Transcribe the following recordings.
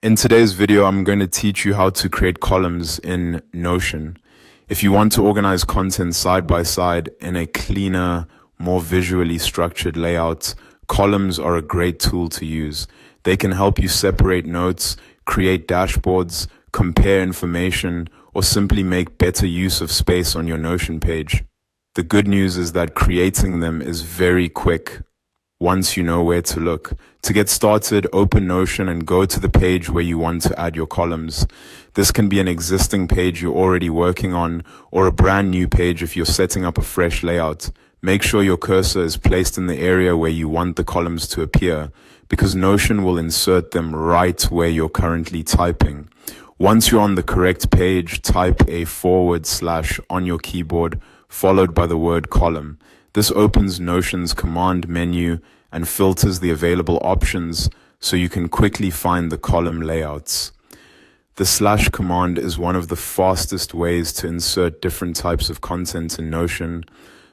In today's video, I'm going to teach you how to create columns in Notion. If you want to organize content side by side in a cleaner, more visually structured layout, columns are a great tool to use. They can help you separate notes, create dashboards, compare information, or simply make better use of space on your Notion page. The good news is that creating them is very quick once you know where to look. To get started, open Notion and go to the page where you want to add your columns. This can be an existing page you're already working on or a brand new page if you're setting up a fresh layout. Make sure your cursor is placed in the area where you want the columns to appear, because Notion will insert them right where you're currently typing. Once you're on the correct page, type a / on your keyboard, followed by the word column. This opens Notion's command menu and filters the available options so you can quickly find the column layouts. The / command is one of the fastest ways to insert different types of content in Notion,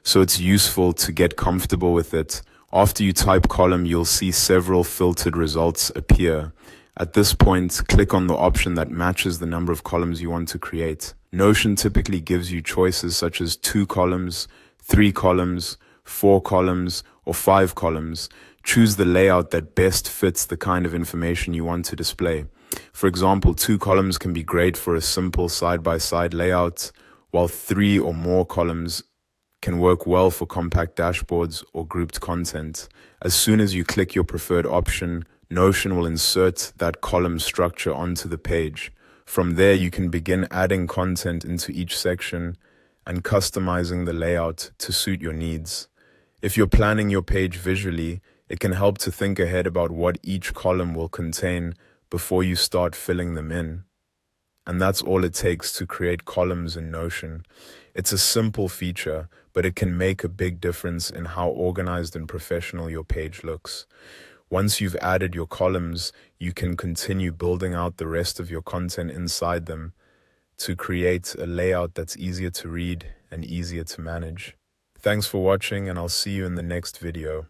so it's useful to get comfortable with it. After you type column, you'll see several filtered results appear. At this point, click on the option that matches the number of columns you want to create. Notion typically gives you choices such as 2 columns, 3 columns, 4 columns, or 5 columns. Choose the layout that best fits the kind of information you want to display. For example, 2 columns can be great for a simple side-by-side layout, while 3 or more columns can work well for compact dashboards or grouped content. As soon as you click your preferred option, Notion will insert that column structure onto the page. From there, you can begin adding content into each section and customizing the layout to suit your needs. If you're planning your page visually, it can help to think ahead about what each column will contain before you start filling them in. And that's all it takes to create columns in Notion. It's a simple feature, but it can make a big difference in how organized and professional your page looks. Once you've added your columns, you can continue building out the rest of your content inside them to create a layout that's easier to read and easier to manage. Thanks for watching, and I'll see you in the next video.